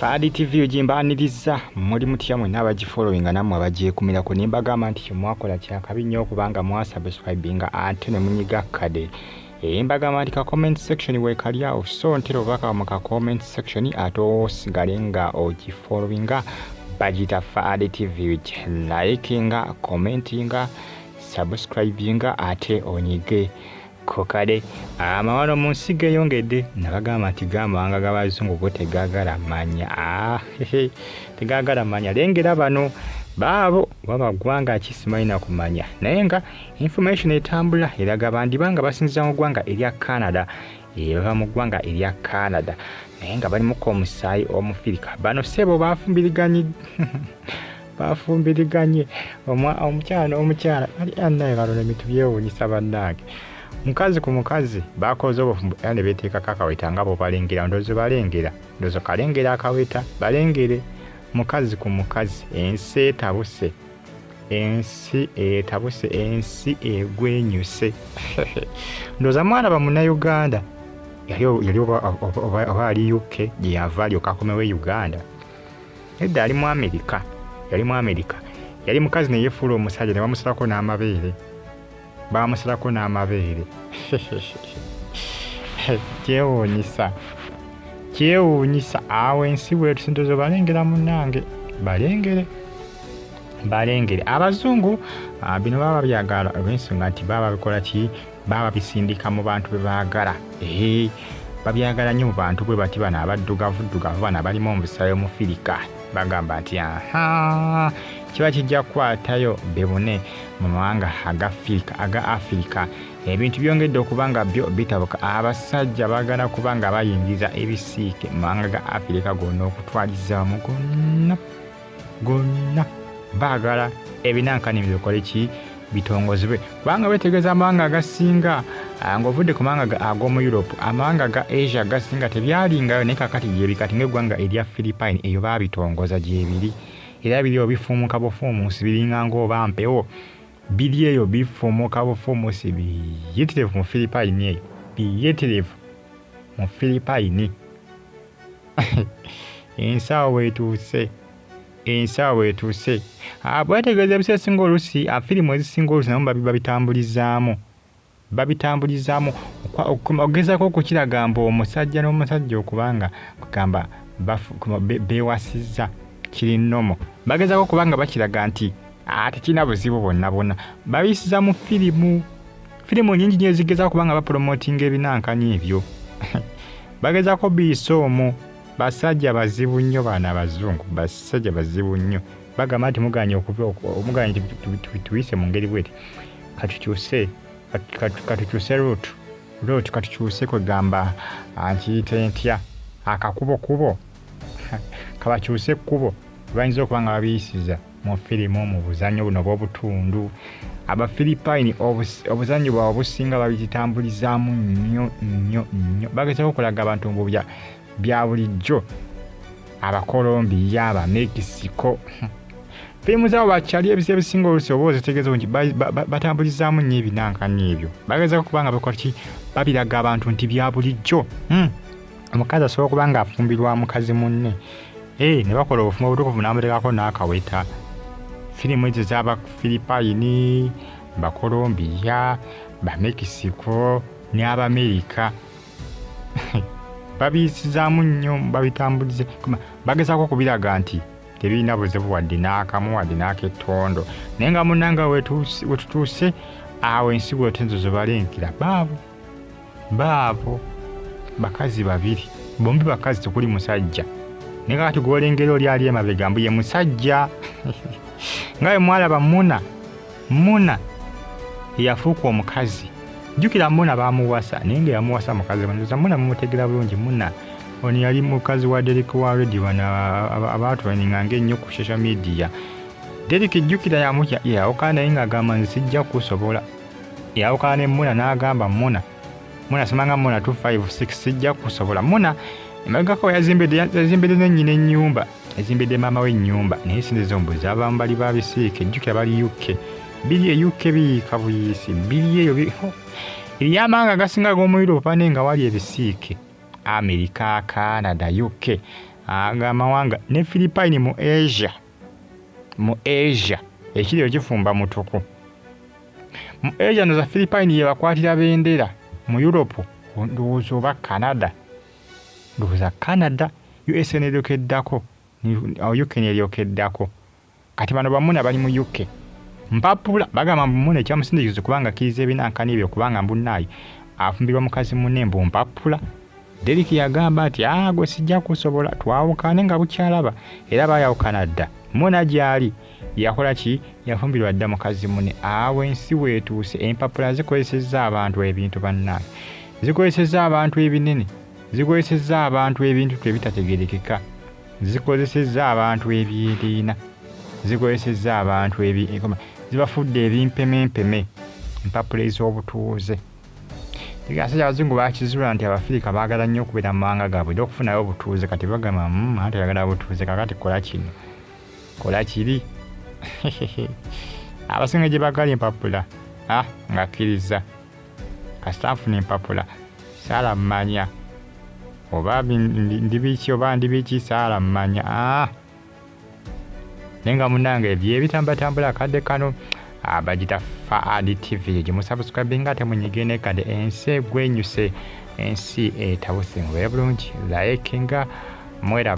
Fadi TV ujimbaniriza muri mutya mwe n'abagifollowinga namwe abagiye kumira ko nimbaga amanti mwakola kyakabi nnyo kubanga mwasubscribinga ate ne munyiga kade imbaga amanti ka comment section we kalya so ntero baka mu ka comment section ato sigalenga ogifollowinga bagita Fadi TV likinga commentinga subscribinga ate onyige kokade amawano munsige yongedde nabagamba ati gambanga gabazungu go tegagala manya tegagala manya lengera bano baabo babagwanga kisimaina kumanya nayenga information etambula eraga bandi banga basinza mu gwanga erya Canada bava mu gwanga erya Canada nayenga bali mu komusayi omufirika bano sebo bafumbiriganye omukyala ali annaye balole mitubyewo nisabannage Mukazi ku mukazi bakoze obufumbo ane beteeka kakaweta ngabo balengera ndozo balengera ndozo kalengera akaweta balengere mukazi ku mukazi ensi etabuse ensi egwenyuse ndoza mwana ba muna Uganda yali oba ali UK gye yavali okakomewe Uganda edda ali mu America yali mukazi ne yefuula omusajja ne bamusalako n'amabeere bamusalako n'amabeere kyewuunyisa awo ensi bwetu sintozo balengera munange balengere abazungu bino baba byagala olw'ensonga nti baba bikola ki baba bisindika mu bantu bebaagala babyagala nnyo mu bantu bwe bati bano abaddugavu bano abalimu omusayo omufirika bagamba nti kiba kijja kukwatayo bebone mu mawanga aga Afrika ebintu byongedde okubanga byo bitabuka abasajja bagala kubanga bayingiza ebisiike mu mawanga ga Afrika gonna okutwalizaamu gonna bagala ebinankani bikole ki bitongozebwe kubanga betegeeza amawanga agasinga ng'ovudde ku mawanga ag'omu Europe amawanga ga Asia gasinga tebyalingayo naye kakati gyebikati ng'eggwanga erya Philippine eyo baabitongoza gyebiri era biri obifuumuka bufuumuusi biringa ng'oba mpewo biri eyo bifuumuka bufuumuusi biyitirivu mu Philippine eyo biyitirivu mu Philippine ensawo wetuuse bwetegeeza ebiseera ebisinga oluusi firimu ezisinga oluusi nabo babitambulizaamu ogezaako okukiraga mbu omusajja n'omusajja okubanga kugamba beewasizza kiri nnomo bagezaako okubanga bakiraga nti tekirina buzibu bonna babiyisiza mu firimu nyingi nnyo ezigezaako kubanga bapromotinga ebinankani ebyo bagezaako biyisa omwo basajja bazibu nnyo baana abazungu basajja bazibu nnyo bagamba nti muganye tuyise mu ngeri bweti katukyuse root katukyuse kwegamba nkiyite ntya akakubo kabakyuse ekkubo bayinza okubanga babiyisiza mu firimu mu buzannyo buno bw'obutundu Abafilipine obuzannyo bwabwe obusinga babitambulizaamu nnyo bagezaako okulaga abantu mbu bya bulijjo Abakolombiya Abamekisiko firimu zaabo bakyali ebiseera ebisinga oluusi oba ozitegeeza nti batambulizaamu nnyo ebinankani ebyo bagezaako okubanga bakolaki babiraga abantu nti bya bulijjo omukazi asobola okuba nga afumbirwa mukazi munne ne bakola obufumbo obutukuvu n'amuteekako n'akaweta firimu ezo z'Abafilipine Bakolombiya Bamekisiko ne Abamerika babiyisizaamu nnyo babitambulize bagezaako okubiraga nti tebirina buzibu wadde n'akamu wadde n'akettondo naye nga munnanga wetutuuse awo ensi bwetenzo zebalengera baabo bakazi babiri bombi bakazi tekuli musajja naye kati gwolengera oli ali emabega mbu ye musajja nga bwe mwalaba Muna yafuuka omukazi jjukira Muna baamuwasa naye nga yamuwasa mukazi banza Muna mumutegera bulungi Muna ono yali mukazi wa Derek wa radio bano abaatulaninga ng'ennyo ku social media Derek jjukira yawukana naye ng'agamba nzijja kusobola yawukana ne Muna n'agamba Muna simanga Muna 256 sijja kusobola Muna emagako yazimbedde n'ennyina ennyumba ezimbedde maama we ennyumba naye sinzizo mbuzi abamu bali babisiike jjukira bali UK biri UK biyiika buyisi biri eyo eryamanga gasinga g'omu Europe nga wali ebisiike America Canada UK ag'amawanga ne Philippine mu Asia ekiriwo kifumba mutuku. Mu Asia no za Philippine ye bakwatira bendera. Mu Europe ndowooza oba Canada, ndowooza Canada, USA neryokeddako, UK neryokeddako. Kati bano bamuna bali mu UK. Mpapula bagamba Muune ekyamusindikizo kubanga kiriza ebinankani ebyo kubanga mbunaayi afumbirwa Mukazi Muune mbu mpapula. Deriki yagamba ati gwe sijja kusobola twawukane nga bukyalaba era baayawukana dda. Muune gyali yakola ki? Yafumbirwa dda Mukazi Muune. Ensi weetuuse, empapula zikozesezza abantu ebintu bannaayi, zikozesezza abantu ebinene, zikozesezza abantu ebintu ebitategerekeka, zikozesezza abantu ebyeriina, zikozesezza abantu zibafudde ebimpemempeme, empapula ez'obutuuze. Abasajja abazungu bakizuula nti Abafirika baagala nnyo okubeera mu mawanga gaabwe era okufunayo obutuuze. Kati bagamba ate ayagala butuuze, kakati kola kino kola kiri. Abasinga gye bagala empapula ng'akkiriza kasita nfuna empapula saala mmanya oba ndi biki saala mmanya naye nga munnange ebyo ebitambulatambula akadde kano bagita Faadi TV gye musubscribinga ate munyigire kade ensi egwenyuse, ensi etabuse. Mubeere bulungi, like nga mwera.